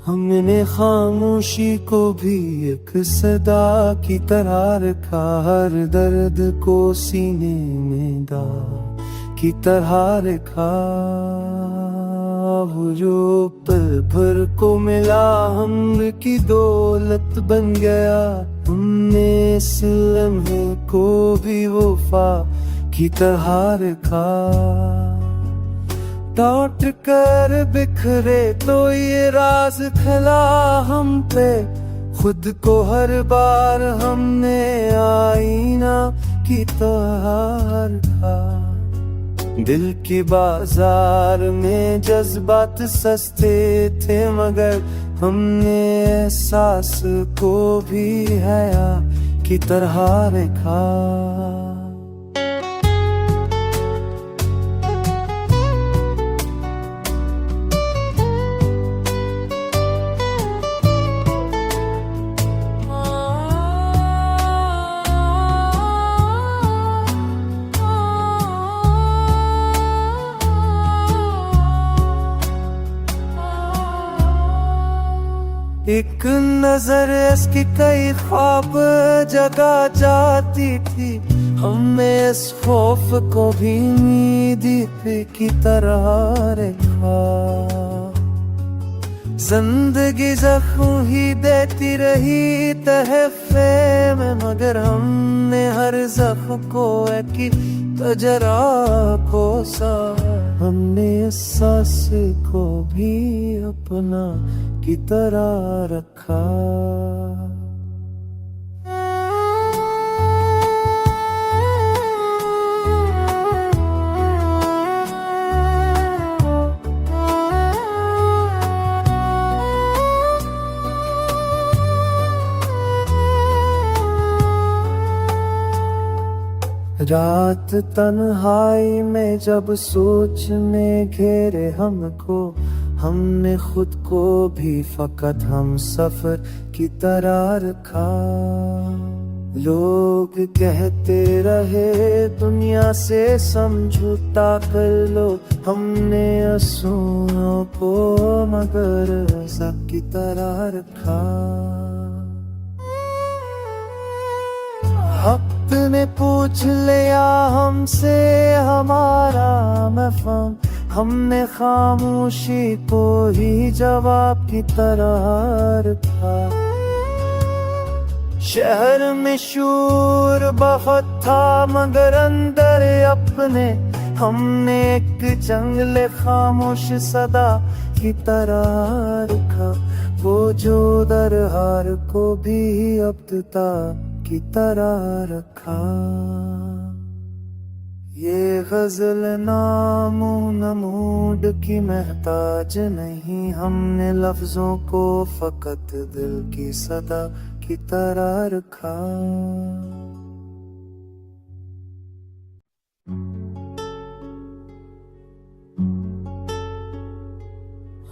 हमने खामोशी को भी एक सदा की तरह रखा, हर दर्द को सीने में दा की तरह रखा। वो जो पल भर को मिला हमर की दौलत बन गया, हमने इस लम्हे को भी वफा की तरह रखा। लौट कर बिखरे तो ये राज खिला हम पे, खुद को हर बार हमने आईना की तरह रखा। दिल के बाजार में जज्बात सस्ते थे, मगर हमने एहसास को भी हया की तरह रखा। एक नजर इसकी कई ख्वाब जगा जाती थी, हमें इस खौफ को भी नींद की तरह रखा। जिंदगी जख्म ही देती रही तहफे में, मगर हमने हर जख्म को एक तजरा कोसा। हमने इस सांस को भी अपना की तरह रखा। रात तन्हाई में जब सोच में घेरे हमको, हमने खुद को भी फकत हम सफर की तरह रखा। लोग कहते रहे दुनिया से समझौता कर लो, हमने आंसुओं को मगर सब की तरह रखा। अपने पूछ लिया हमसे हमारा मफहम, हमने खामोशी को ही जवाब की तरह रखा। शहर में शोर बहुत था, मगर अंदर अपने हमने एक जंगले खामोश सदा की तरह रखा। वो जो दरहार को भी अब्दता की तरह रखा। ये गजल नामो नमूड की महताज नहीं, हमने लफ्जों को फकत दिल की सदा की तरह रखा।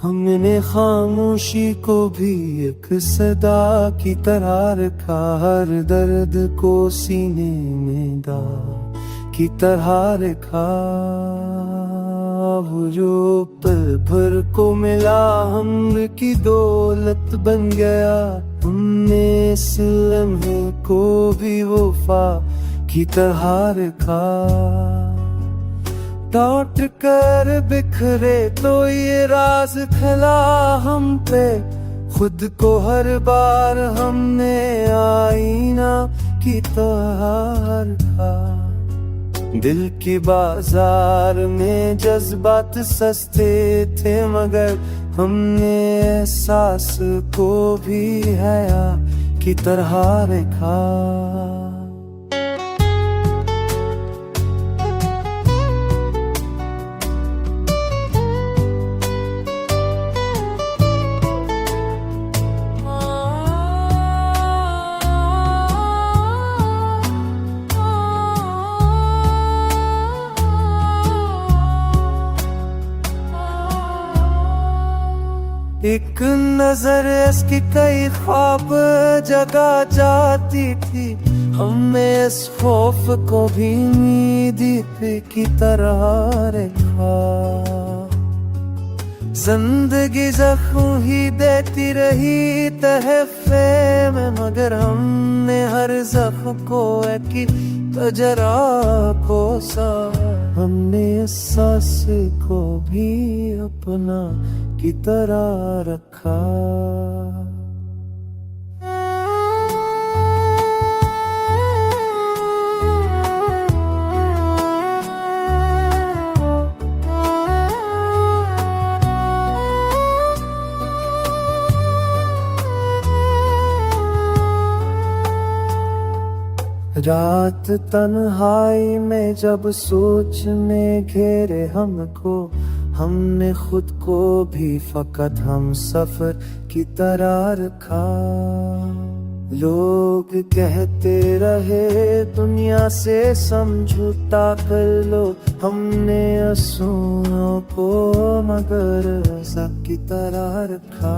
हमने खामोशी को भी एक सदा की तरह रखा, हर दर्द को सीने में दा की तरह रखा। वो जो पल भर को मिला हमर की दौलत बन गया, हमने इस लम्हे को भी वफा की तरह रखा। लौट कर बिखरे तो ये राज खिला हम पे, खुद को हर बार हमने आईना की तरह रखा। दिल के बाजार में जज्बात सस्ते थे, मगर हमने एहसास को भी हया की तरह रखा। एक नजर इसकी कई ख्वाब जगा जाती थी, हमें इस खौफ को भी नींद की तरह रखा। जिंदगी जख्म ही देती रही तहफे में, मगर हमने हर जख्म को एक तजरा कोसा। हमने इस सांस को भी अपना की तरह रखा। रात तन्हाई में जब सोच में घेरे हमको, हमने खुद को भी फकत हम सफर की तरह रखा। लोग कहते रहे दुनिया से समझौता कर लो, हमने आंसुओं को मगर सब की तरह रखा।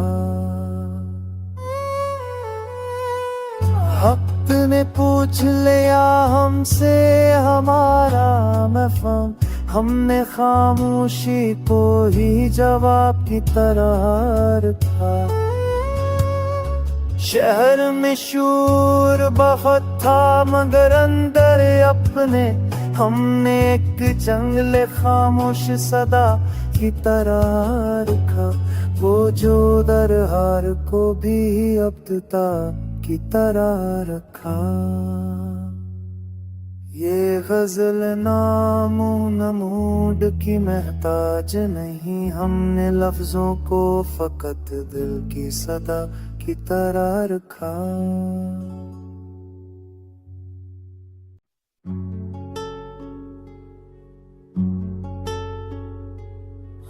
आपने पूछ लिया हमसे हमारा मफहम, हमने खामोशी को ही जवाब की तरह रखा। शहर में शोर बहुत था मगर अंदर अपने हमने एक जंगले खामोश सदा की तरह रखा। वो जो दरहार को भी अब्दता की तरह रखा। ये गजल नामो नमूड की महताज नहीं, हमने लफ्जों को फकत दिल की सदा की तरह रखा।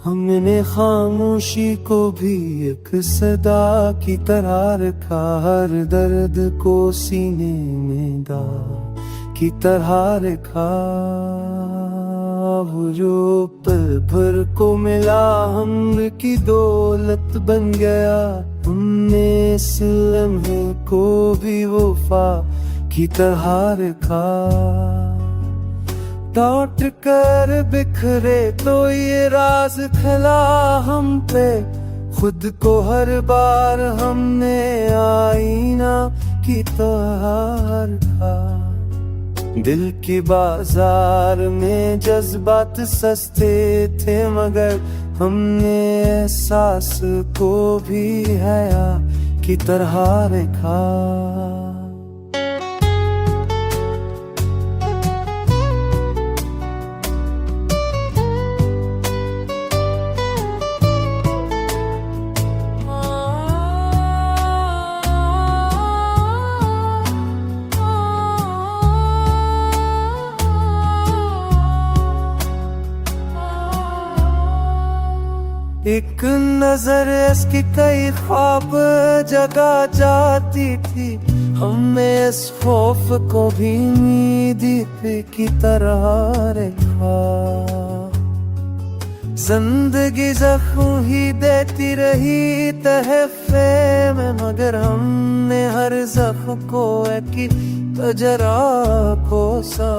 हमने खामोशी को भी एक सदा की तरह रखा। हर दर्द को सीने में दाग की तरह रखा। वो जो पल भर को मिला हमर की दौलत बन गया, हमने इस लम्हे को भी वफा की तरह रखा। लौट कर बिखरे तो ये राज खिला हम पे, खुद को हर बार हमने आईना की तरह रखा। दिल की बाजार में जज्बात सस्ते थे मगर हमने एहसास को भी हया की तरह रखा। एक नजर इसकी कई ख्वाब जगा जाती थी, हमें इस खौफ को भी नींद की तरह रखा। जिंदगी जख्म ही देती रही तहफे में, मगर हमने हर जख्म को एक तजरा कोसा।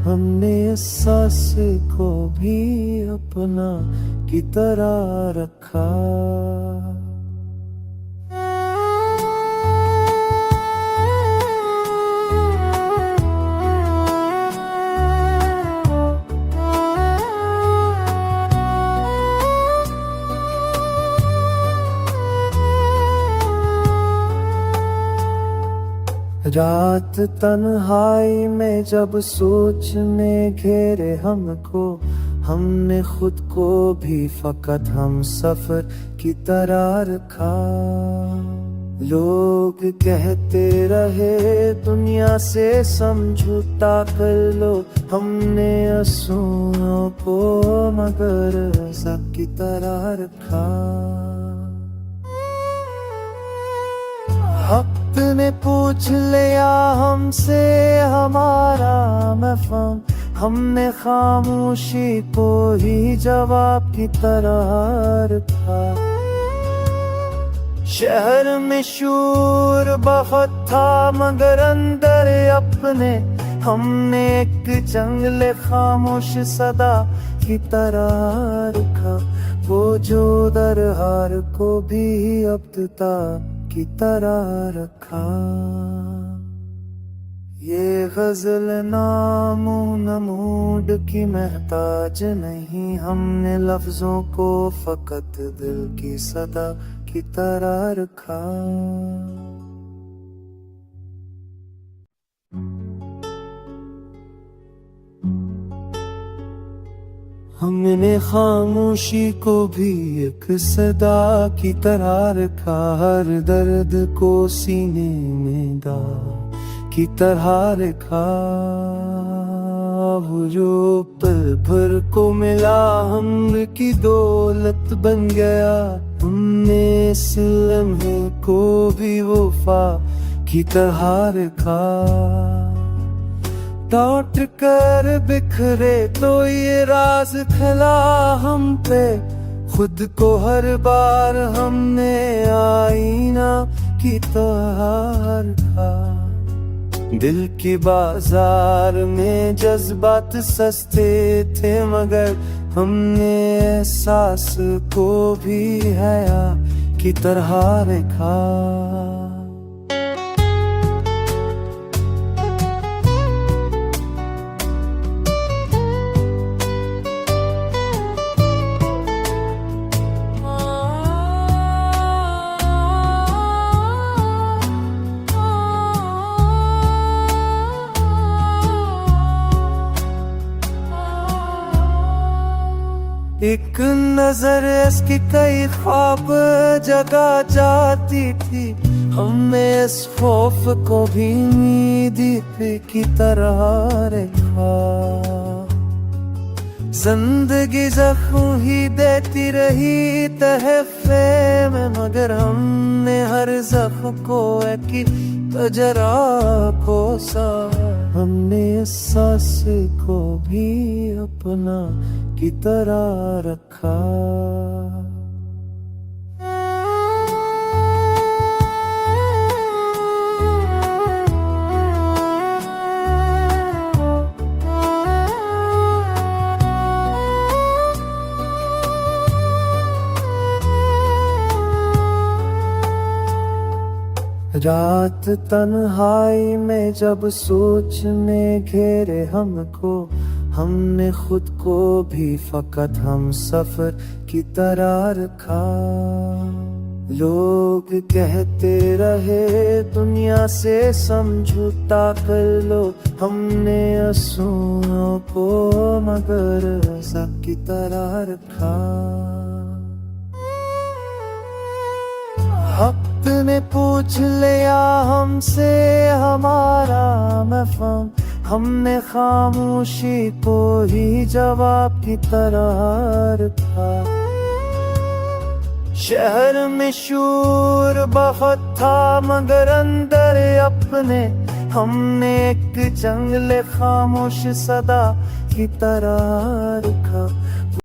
हमने इस सांस को भी अपना की तरह रखा। रात तन्हाई में जब सोच में घेरे हमको, हमने खुद को भी फकत हम सफर की तरह रखा। लोग कहते रहे दुनिया से समझौता कर लो, हमने आंसुओं को मगर सब की तरह रखा। आपने पूछ लिया हमसे हमारा मफहम, हमने खामोशी को ही जवाब की तरह रखा। शहर में शोर बहुत था मगर अंदर अपने हमने एक जंगले खामोश सदा की तरह रखा। वो जो दरहार को भी अब्दता की तरह रखा। ये गजल नामो नमूड की महताज नहीं, हमने लफ्जों को फकत दिल की सदा की तरह रखा। हमने खामोशी को भी एक सदा की तरह रखा, हर दर्द को सीने में दा की तरह रखा। वो जो पल भर को मिला हमने की दौलत बन गया, हमने इस लम्हे को भी वफा की तरह रखा। लौट कर बिखरे तो ये राज खिला हम पे, खुद को हर बार हमने आईना की तरह रखा। दिल के बाजार में जज्बात सस्ते थे, मगर हमने एहसास को भी हया की तरह रखा। एक नजर इसकी कई ख्वाब जगा जाती थी, हमें इस खौफ को भी नींद की तरह रखा। जिंदगी जख्म ही देती रही तहफे में, मगर हमने हर जख्म को एक तजरा कोसा। हमने इस सांस को भी अपना की तरह रखा। रात तन्हाई में जब सोच में घेरे हमको, हमने खुद को भी फकत हम सफर की तरह रखा। लोग कहते रहे दुनिया से समझौता कर लो, हमने आंसुओं को मगर सब की तरह रखा। आपने पूछ लिया हमसे हमारा मफहम, हमने खामोशी को ही जवाब की तरह रखा। शहर में शोर बहुत था मगर अंदर अपने हमने एक जंगल खामोश सदा की तरह रखा।